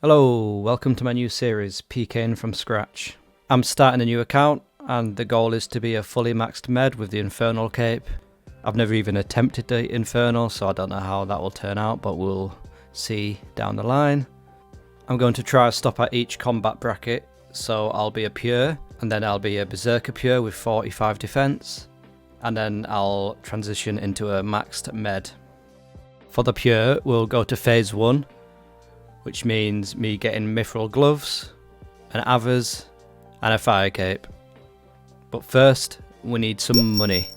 Hello, welcome to my new series, PKing from scratch. I'm starting a new account and the goal is to be a fully maxed med with the Infernal cape. I've never even attempted the Infernal, so I don't know how that will turn out, but we'll see down the line. I'm going to try to stop at each combat bracket, so I'll be a pure, and then I'll be a berserker pure with 45 defense, and then I'll transition into a maxed med. For the pure, we'll go to phase 1, which means me getting mithril gloves, an avers, and a fire cape. But first, we need some money.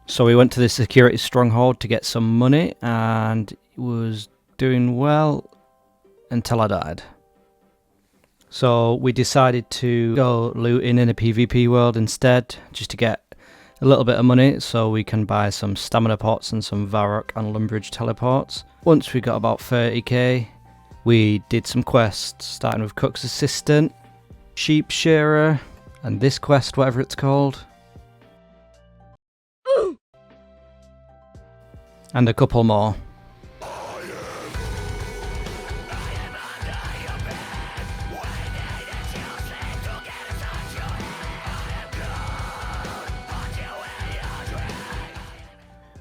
So we went to the security stronghold to get some money, and it was doing well until I died. So we decided to go looting in a PvP world instead, just to get a little bit of money so we can buy some stamina pots and some Varrock and Lumbridge teleports. Once we got about 30k, we did some quests, starting with Cook's Assistant, Sheep Shearer, and this quest, whatever it's called. And a couple more.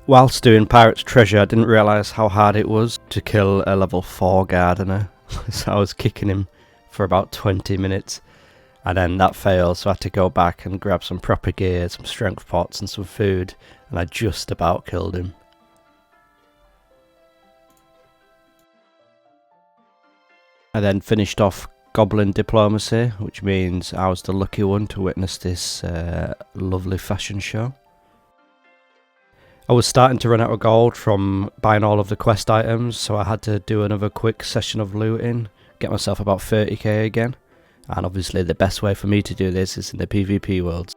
Whilst doing Pirate's Treasure, I didn't realise how hard it was to kill a level 4 gardener. So I was kicking him for about 20 minutes. And then that failed, so I had to go back and grab some proper gear, some strength pots and some food. And I just about killed him. I then finished off Goblin Diplomacy, which means I was the lucky one to witness this lovely fashion show. I was starting to run out of gold from buying all of the quest items, so I had to do another quick session of looting, get myself about 30k again, and obviously the best way for me to do this is in the PvP worlds.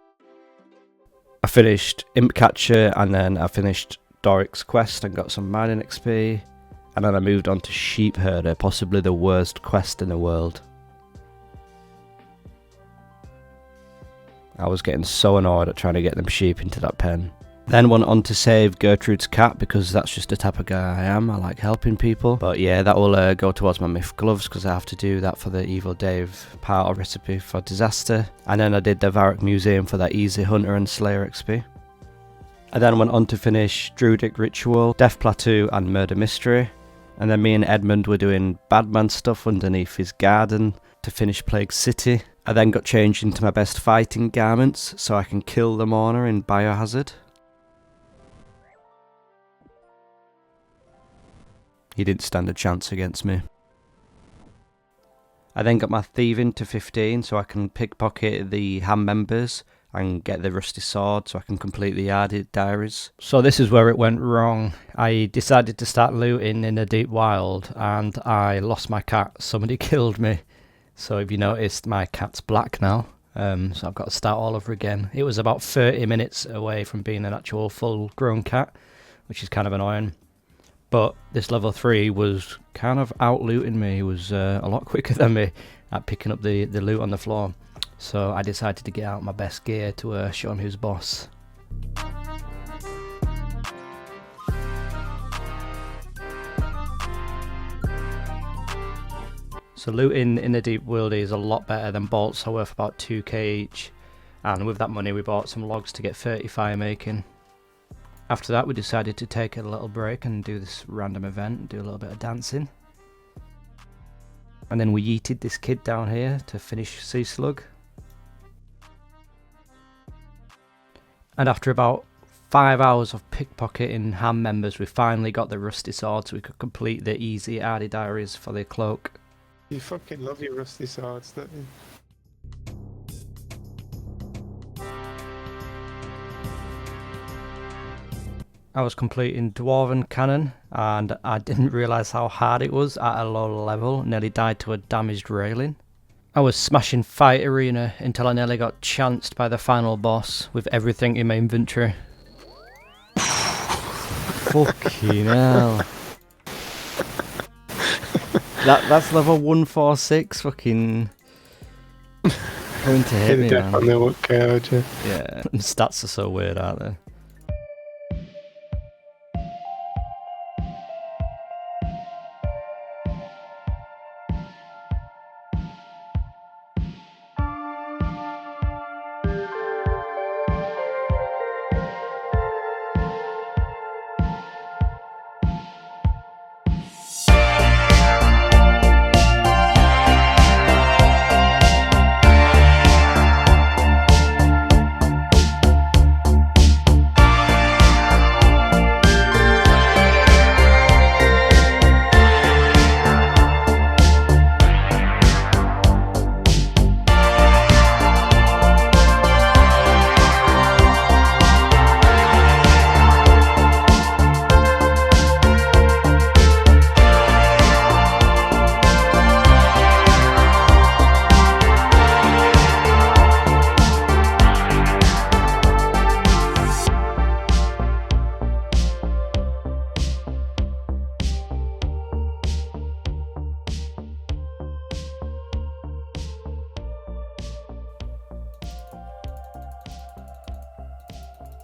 I finished Imp Catcher, and then I finished Doric's quest and got some mining XP, and then I moved on to Sheep Herder, possibly the worst quest in the world. I was getting so annoyed at trying to get them sheep into that pen. Then went on to save Gertrude's cat, because that's just the type of guy I am. I like helping people. But yeah, that will go towards my myth gloves, because I have to do that for the Evil Dave part or recipe for disaster. And then I did the Varrock Museum for that easy Hunter and Slayer XP. I then went on to finish Druidic Ritual, Death Plateau and Murder Mystery. And then me and Edmund were doing Badman stuff underneath his garden to finish Plague City. I then got changed into my best fighting garments so I can kill the Mourner in Biohazard. He didn't stand a chance against me. I then got my thieving to 15 so I can pickpocket the ham members and get the rusty sword so I can complete the Ardid diaries. So this is where it went wrong. I decided to start looting in a deep wild and I lost my cat. Somebody killed me. So if you noticed, my cat's black now. So I've got to start all over again. It was about 30 minutes away from being an actual full grown cat, which is kind of annoying. But this level 3 was kind of out looting me. He was a lot quicker than me at picking up the loot on the floor. So I decided to get out my best gear to show him who's boss. So looting in the deep world is a lot better than bolts. Are worth about 2k each. And with that money we bought some logs to get 30 fire making. After that we decided to take a little break and do this random event and do a little bit of dancing. And then we yeeted this kid down here to finish Sea Slug. And after about 5 hours of pickpocketing ham members, we finally got the rusty sword so we could complete the easy Ardid diaries for the cloak. You fucking love your rusty swords, don't you? I was completing Dwarven Cannon and I didn't realise how hard it was at a low level, nearly died to a damaged railing. I was smashing Fight Arena until I nearly got chanced by the final boss with everything in my inventory. Fucking hell. That's level 146, fucking going to hit me, man. On the what card, yeah. Yeah, stats are so weird, aren't they?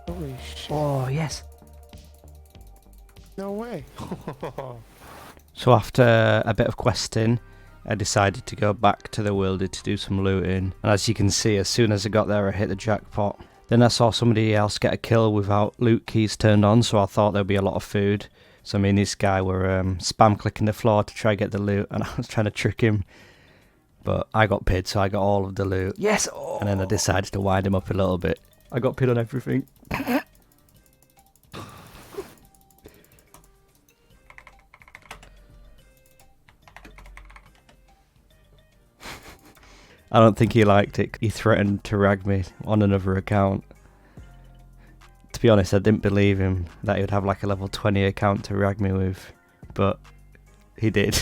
Holy shit. Oh, yes. No way. So after a bit of questing, I decided to go back to the worldy to do some looting. And as you can see, as soon as I got there, I hit the jackpot. Then I saw somebody else get a kill without loot keys turned on, so I thought there'd be a lot of food. So me and this guy were spam clicking the floor to try and get the loot, and I was trying to trick him. But I got paid, so I got all of the loot. Yes! Oh. And then I decided to wind him up a little bit. I got paid on everything. I don't think he liked it. He threatened to rag me on another account. To be honest, I didn't believe him that he would have like a level 20 account to rag me with. But he did.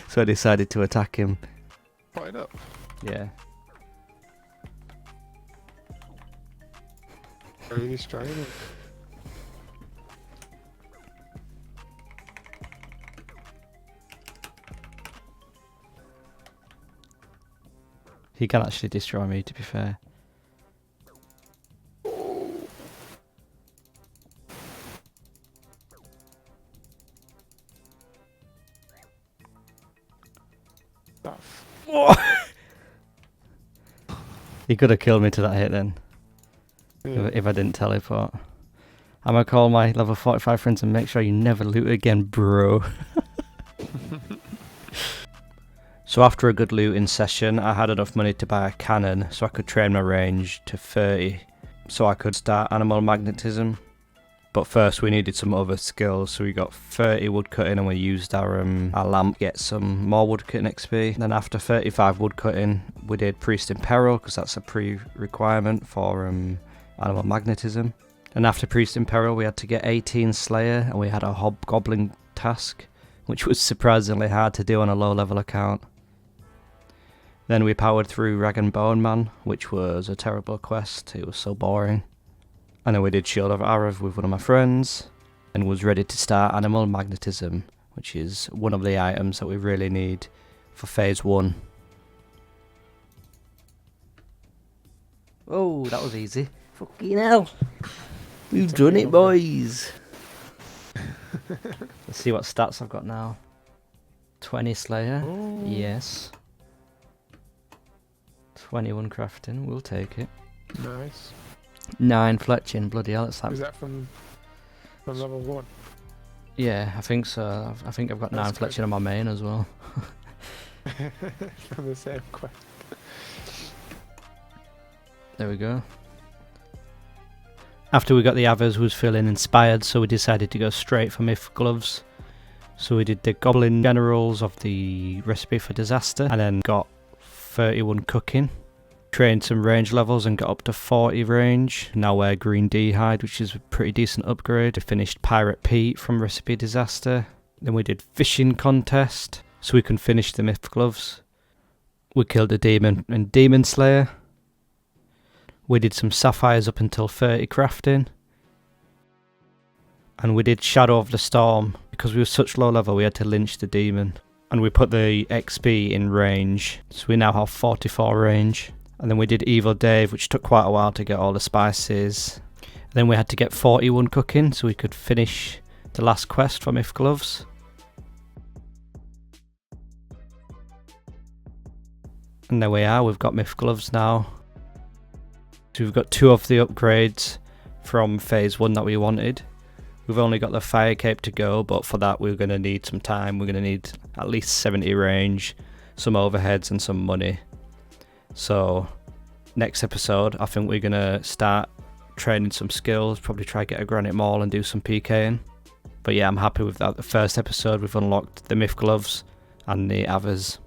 So I decided to attack him. Right up. Yeah. Are you destroying him? He can actually destroy me, to be fair. He could have killed me to that hit then, Yeah. if I didn't teleport. I'm gonna call my level 45 friends and make sure you never loot again, bro. So after a good looting session, I had enough money to buy a cannon so I could train my range to 30 so I could start animal magnetism. But first we needed some other skills, so we got 30 woodcutting and we used our lamp to get some more woodcutting XP. Then after 35 woodcutting, we did Priest in Peril because that's a pre-requirement for animal magnetism. And after Priest in Peril, we had to get 18 Slayer and we had a Hobgoblin task, which was surprisingly hard to do on a low level account. Then we powered through Rag and Bone Man, which was a terrible quest. It was so boring. And then we did Shield of Arav with one of my friends and was ready to start Animal Magnetism, which is one of the items that we really need for Phase 1. Oh, that was easy. Fucking hell. We've done it, boys. Let's see what stats I've got now. 20 Slayer. Oh. Yes. 21 crafting, we'll take it. Nice. 9 fletching, bloody hell, it's like... Is that from level 1? Yeah, I think so. I think I've got 9 That's good. fletching on my main as well. From the same quest. There we go. After we got the others, we was feeling inspired, so we decided to go straight for Myth Gloves. So we did the Goblin Generals of the Recipe for Disaster, and then got 31 cooking. Trained some range levels and got up to 40 range. Now wear Green D-Hide, which is a pretty decent upgrade. We finished Pirate Pete from Recipe Disaster. Then we did Fishing Contest, so we can finish the Myth Gloves. We killed a demon and Demon Slayer. We did some Sapphires up until 30 crafting. And we did Shadow of the Storm. Because we were such low level, we had to lynch the demon. And we put the XP in range, so we now have 44 range. And then we did Evil Dave, which took quite a while to get all the spices. And then we had to get 41 cooking, so we could finish the last quest for Myth Gloves. And there we are, we've got Myth Gloves now. So we've got 2 of the upgrades from Phase 1 that we wanted. We've only got the Fire Cape to go, but for that we're going to need some time. We're going to need at least 70 range, some overheads and some money. So next episode I think we're going to start training some skills, probably try get a Granite Maul and do some PKing. But yeah, I'm happy with that. The first episode we've unlocked the Myth Gloves and the Avers.